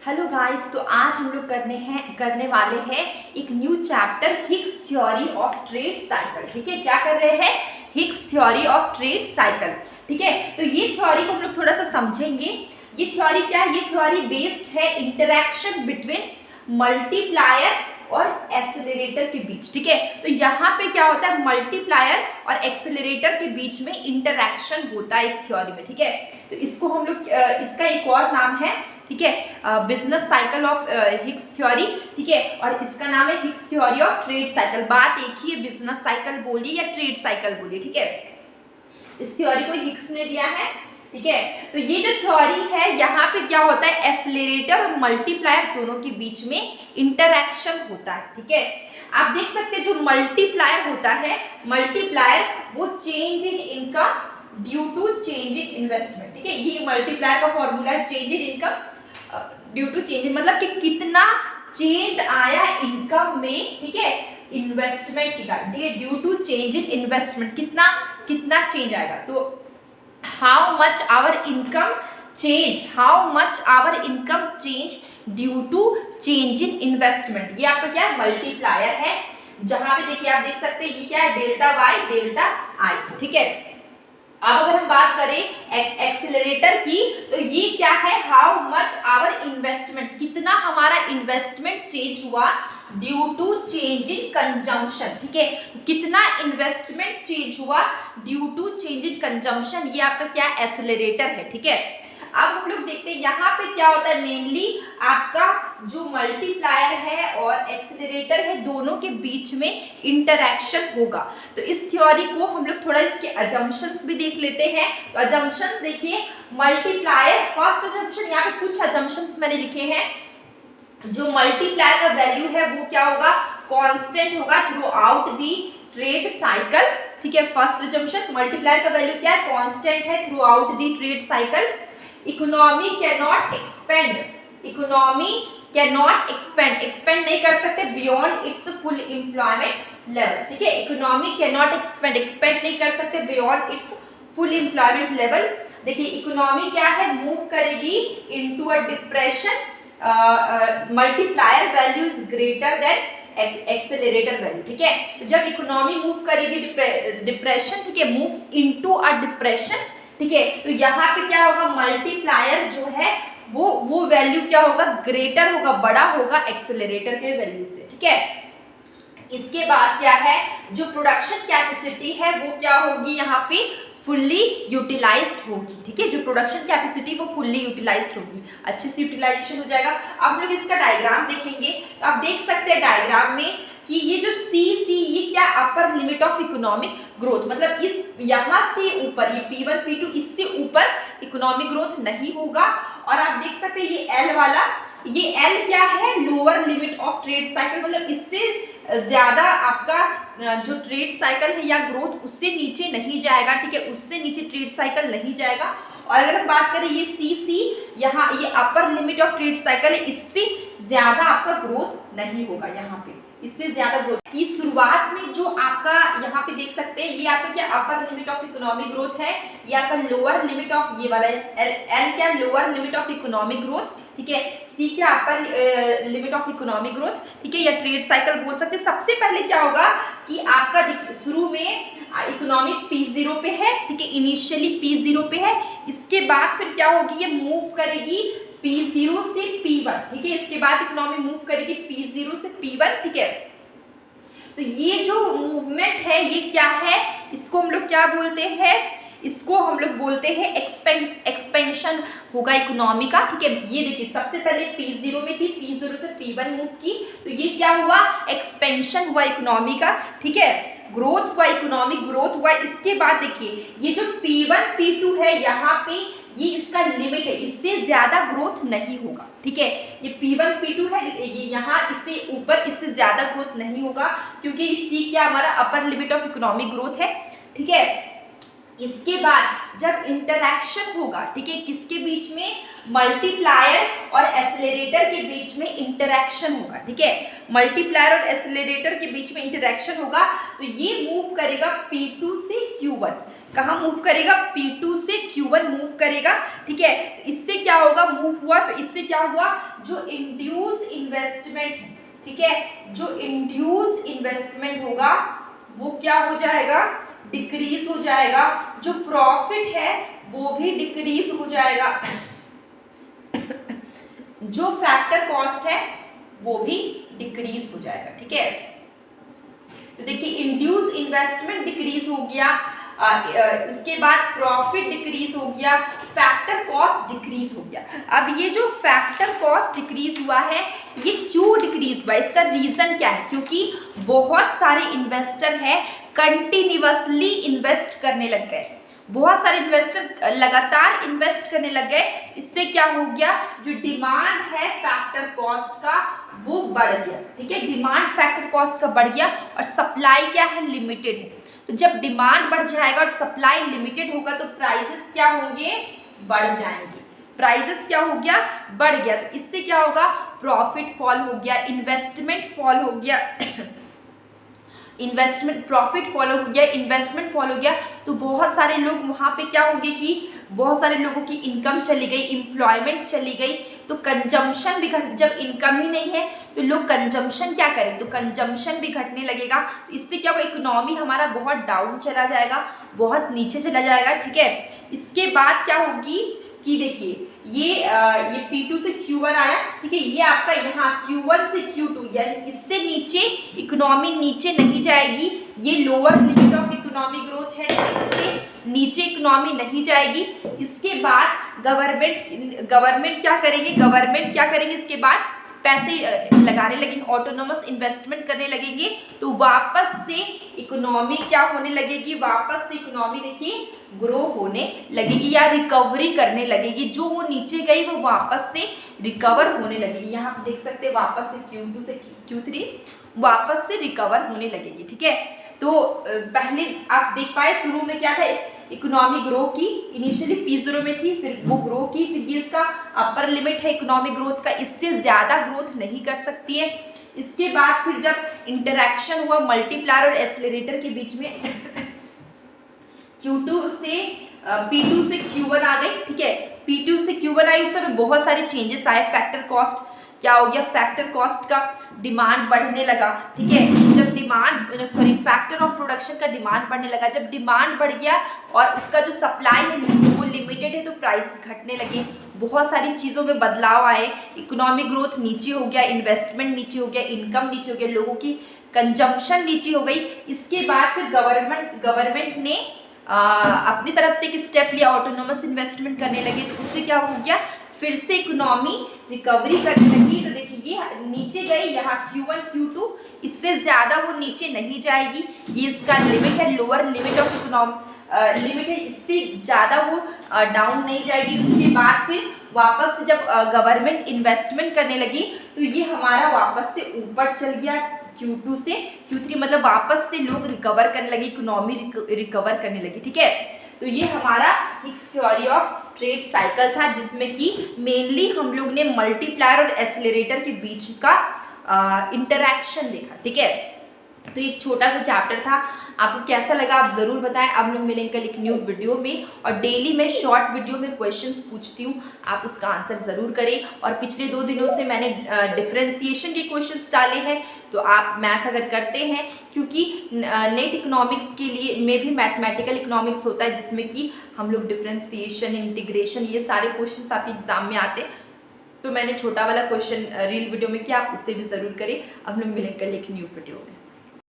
Hello guys, तो आज हम लोग करने वाले हैं एक new chapter Higgs theory of trade cycle. ठीक है, क्या कर रहे हैं? Higgs theory of trade cycle. ठीक है, तो ये थ्योरी को हम लोग थोड़ा सा समझेंगे। ये थ्योरी क्या है? ये थ्योरी बेस्ड है इंटरेक्शन बिटवीन मल्टीप्लायर और एक्सेलरेटर के बीच। ठीक है, तो यहाँ पे क्या होता है? मल्टीप्लायर और एक्सेलरेटर के बीच में इंटरेक्शन होता है इस थ्योरी में। ठीक है, तो इसको हम लोग इसका एक और नाम है, ठीक है, business cycle of Higgs theory. ठीक है, और इसका नाम है Higgs theory of trade cycle. बात एक ही है, बिजनेस साइकिल बोलिए या ट्रेड साइकिल बोलिए। ठीक है, इस थ्योरी को हिग्स ने दिया है। ठीक है, तो ये जो थ्योरी है, यहाँ पे क्या होता है? एक्सेलरेटर और मल्टीप्लायर दोनों के बीच में इंटरैक्शन होता है। ठीक है, आप देख सकते हैं जो मल्टीप्लायर होता है, मल्टीप्लायर वो change in income due to change in investment. ठीक है, ये मल्टीप्लायर का फॉर्मूला है, change in income due to change, मतलब कि कितना चेंज आया इनकम में, ठीक है, इन्वेस्टमेंट के कारण। ठीक है, due to change in investment कितना कितना चेंज आएगा। तो how much our income change, how much our income change due to change in investment. ये आपका क्या है? मल्टीप्लायर है। जहां पे देखिए, आप देख सकते हैं ये क्या है? Delta Y delta I. ठीक है, अब अगर हम बात करें एक्सेलरेटर की, तो ये क्या है? हाउ मच आवर इन्वेस्टमेंट, कितना हमारा इन्वेस्टमेंट चेंज हुआ due to change in consumption. ठीक है, कितना इन्वेस्टमेंट चेंज हुआ due to change in consumption, ये आपका क्या? एक्सेलरेटर है। ठीक है, अब हम लोग देखते हैं यहाँ पे क्या होता है। मेनली आपका जो मल्टीप्लायर है और एक्सेलरेटर है, दोनों के बीच में इंटरैक्शन होगा। तो इस थ्योरी को हम लोग थोड़ा इसके अजम्पशंस भी देख लेते हैं। तो अजम्पशंस देखिए, मल्टीप्लायर, फर्स्ट अजम्पशन, यहाँ पे कुछ अजम्पशंस मैंने लिखे हैं। जो मल्टीप्लायर का वैल्यू है वो क्या होगा? कांस्टेंट होगा through out the trade cycle. ठीक है, फर्स्ट अजम्पशन, मल्टीप्लायर का वैल्यू क्या है? कांस्टेंट है through out the trade cycle. Economy can not expand, economy can not expand, expand नहीं कर सकते beyond it's full employment level. ठीक है, economy can not expand, expand नहीं कर सकते beyond it's full employment level. देखिए, इकोनॉमी क्या है? मूव करेगी into a depression, multiplier value is greater than accelerator value. ठीक है, तो जब इकोनॉमी मूव करेगी डिप्रेशन, ठीक है, मूव्स इनटू अ डिप्रेशन। ठीक है, तो यहाँ पे क्या होगा? मल्टीप्लायर जो है वो वैल्यू क्या होगा? ग्रेटर होगा, बड़ा होगा एक्सेलरेटर के वैल्यू से। ठीक है, इसके बाद क्या है? जो प्रोडक्शन कैपेसिटी है वो क्या होगी? यहाँ पे फुल्ली यूटिलाइज्ड होगी। ठीक है, जो प्रोडक्शन कैपेसिटी वो फुल्ली यूटिलाइज्ड होगी, अच्छे से यूटिलाइजेशन हो जाएगा। अब हम लोग इसका डायग्राम देखेंगे, तो आप देख सकते हैं डायग्राम में कि ये जो सी ये क्या? Upper limit of economic growth, मतलब इस यहाँ से ऊपर ये P1 P2 इससे ऊपर इकोनॉमिक ग्रोथ नहीं होगा। और आप देख सकते हैं ये L वाला, ये L क्या है? Lower limit of trade cycle, मतलब इससे ज्यादा आपका जो ट्रेड साइकिल है या ग्रोथ उससे नीचे नहीं जाएगा। ठीक है, उससे नीचे ट्रेड साइकिल नहीं जाएगा। और अगर हम बात करें ये सी यहाँ, ये upper limit of trade cycle है, इससे ज्यादा आपका ग्रोथ नहीं होगा। यहाँ पे इससे ज्यादा ग्रोथ की शुरुआत में जो आपका यहाँ पे देख सकते हैं, ये आपका क्या? Upper limit of economic growth है, ये आपका लोअर लिमिट ऑफ, ये वाला एल क्या? Lower limit of economic growth. ठीक है, सी क्या? Upper limit of economic growth. ठीक है, या ट्रेड साइकिल बोल सकते हैं। सबसे पहले क्या होगा कि आपका शुरू में इकोनॉमिक P0 पे है। ठीक है, इनिशियली P0 पे है, इसके बाद फिर क्या होगी? ये मूव करेगी P0 से P1। ठीक है, इसके बाद इकोनॉमी मूव करेगी P0 से P1। ठीक है, तो ये जो मूवमेंट है ये क्या है? इसको हम लोग क्या बोलते हैं? इसको हम लोग बोलते हैं एक्सपेंशन होगा इकोनॉमी का। ठीक है, ये देखिए, सबसे पहले P0 में थी, P0 से P1 मूव की, तो ये क्या हुआ? एक्सपेंशन हुआ इकोनॉमी का। ठीक है, ग्रोथ हुआ, इकोनॉमिक ग्रोथ हुआ। इसके बाद देखिए, ये जो P1 P2 है, यहाँ पे ये इसका लिमिट है, इससे ज्यादा ग्रोथ नहीं होगा। ठीक है, ये P1 P2 है, ये यहाँ इससे ऊपर इससे ज्यादा ग्रोथ नहीं होगा, क्योंकि सी क्या? हमारा upper limit of economic growth है। ठीक है, इसके बाद जब इंटरैक्शन होगा, ठीक है, किसके बीच में? मल्टीप्लायर और एक्सेलरेटर के बीच में इंटरैक्शन होगा। ठीक है, मल्टीप्लायर और एक्सेलरेटर के बीच में इंटरैक्शन होगा, तो ये मूव करेगा P2 से Q1। कहाँ मूव करेगा, P2 से Q1 मूव करेगा, ठीक है। तो इससे क्या होगा, मूव हुआ तो इससे क्या हुआ, जो इंड्यूस इन्वेस्टमेंट है, ठीक है, जो इंड्यूस इन्वेस्टमेंट होगा वो क्या हो जाएगा, डिक्रीज हो जाएगा, जो प्रॉफिट है वो भी डिक्रीज हो जाएगा, जो फैक्टर कॉस्ट है वो भी डिक्रीज हो जाएगा, ठीक है। तो देखिए इंड्यूस इन्वेस्टमेंट डिक्रीज हो गया, उसके बाद प्रॉफिट डिक्रीज हो गया, फैक्टर कॉस्ट डिक्रीज हो गया। अब ये जो फैक्टर कॉस्ट डिक्रीज हुआ है ये क्यों डिक्रीज हुआ, इसका रीजन क्या है, क्योंकि बहुत सारे इन्वेस्टर हैं कंटिन्यूअसली इन्वेस्ट करने लग गए, बहुत सारे इन्वेस्टर लगातार इन्वेस्ट करने लग गए। इससे क्या हो गया, जो डिमांड है फैक्टर कॉस्ट का वो बढ़ गया, ठीक है, डिमांड फैक्टर कॉस्ट का बढ़ गया और सप्लाई क्या है, लिमिटेड है। तो जब डिमांड बढ़ जाएगा और सप्लाई लिमिटेड होगा तो प्राइसेस क्या होंगे, बढ़ जाएंगे, प्राइसेस क्या हो गया, बढ़ गया। तो इससे क्या होगा, प्रॉफिट फॉल हो गया, इन्वेस्टमेंट फॉल हो गया, इन्वेस्टमेंट प्रॉफिट फॉलो हो गया, इन्वेस्टमेंट फॉलो हो गया। तो बहुत सारे लोग वहाँ पे क्या होंगे कि बहुत सारे लोगों की इनकम चली गई, एम्प्लॉयमेंट चली गई, तो कंजम्पशन भी घट, जब इनकम ही नहीं है तो लोग कंजम्पशन क्या करें, तो कंजम्पशन भी घटने लगेगा। तो इससे क्या होगा, इकोनॉमी हमारा बहुत डाउन चला जाएगा, बहुत नीचे चला जाएगा, ठीक है। इसके बाद क्या होगी कि देखिए ये P2 से Q1 आया, ठीक है, ये आपका यहाँ Q1 से Q2 यानी इससे नीचे इकोनॉमी नीचे नहीं जाएगी, ये lower limit of economic growth है, इससे नीचे इकोनॉमी नहीं जाएगी। इसके बाद गवर्नमेंट क्या करेंगे, इसके बाद पैसे लगाने लगेंगे, ऑटोनोमस इन्वेस्टमेंट करने लगेंगे, तो वापस से इकोनॉमी क्या होने लगेगी, वापस से इकोनॉमी देखिए ग्रो होने लगेगी या रिकवरी करने लगेगी, जो वो नीचे गई वो वापस से रिकवर होने लगेगी। यहाँ आप देख सकते हैं वापस से Q2 से Q3 वापस से रिकवर होने लगेगी, ठीक है। तो पहले आप देख पाए शुरू में क्या था, इकोनॉमी ग्रो की, इनिशियली P0 में थी, फिर वो ग्रो की, फिर ये इसका अपर लिमिट है इकोनॉमिक ग्रोथ का, इससे ज़्यादा ग्रोथ नहीं कर सकती है। इसके बाद फिर जब इंटरैक्शन हुआ मल्टीप्लायर और एक्सेलरेटर के बीच में Q2 से P2 से Q1 आ गई, ठीक है, P2 से Q1 आई, उस समय बहुत सारे चेंजेस आए, फैक्टर कॉस्ट क्या हो गया, फैक्टर कॉस्ट का डिमांड बढ़ने लगा, ठीक है, जब फैक्टर ऑफ प्रोडक्शन का डिमांड बढ़ने लगा, जब डिमांड बढ़ गया और उसका जो सप्लाई है वो लिमिटेड है तो प्राइस घटने लगे, बहुत सारी चीज़ों में बदलाव आए, इकोनॉमिक ग्रोथ नीचे हो गया, इन्वेस्टमेंट नीचे हो गया, इनकम नीचे हो गया, लोगों की कंजम्पशन नीचे हो गई। इसके बाद फिर गवर्नमेंट ने अपनी तरफ से एक स्टेप लिया, ऑटोनोमस इन्वेस्टमेंट करने लगे, तो उससे क्या हो गया, फिर से इकोनॉमी रिकवरी करने लगी। तो देखिए ये नीचे गई, यहाँ Q1 Q2, इससे ज़्यादा वो नीचे नहीं जाएगी, ये इसका लिमिट है, lower limit of economy limit है, इससे ज़्यादा वो डाउन नहीं जाएगी। उसके बाद फिर वापस से जब गवर्नमेंट इन्वेस्टमेंट करने लगी तो ये हमारा वापस से ऊपर चल गया, Q2 से Q3, मतलब वापस से लोग रिकवर करने लगे, इकोनॉमी रिकवर करने लगी, ठीक है। तो ये हमारा Hicks theory of trade cycle था, जिसमें कि मेनली हम लोग ने मल्टीप्लायर और एक्सेलरेटर के बीच का इंटरैक्शन देखा, ठीक है। तो एक छोटा सा चैप्टर था, आपको कैसा लगा आप ज़रूर बताएं। अब लोग मिलेंगे कल एक न्यू वीडियो में, और डेली मैं शॉर्ट वीडियो में क्वेश्चंस पूछती हूँ, आप उसका आंसर ज़रूर करें। और पिछले 2 दिनों से मैंने डिफरेंशिएशन के क्वेश्चंस डाले हैं, तो आप मैथ अगर करते हैं, क्योंकि नेट इकोनॉमिक्स के लिए में भी मैथमेटिकल इकोनॉमिक्स होता है, जिसमें कि हम लोग डिफरेंशिएशन, इंटीग्रेशन, ये सारे क्वेश्चंस आपके एग्जाम में आते हैं। तो मैंने छोटा वाला क्वेश्चन रील वीडियो में किया, आप उससे भी ज़रूर करें। अब लोग मिलेंगे कल एक न्यू वीडियो में।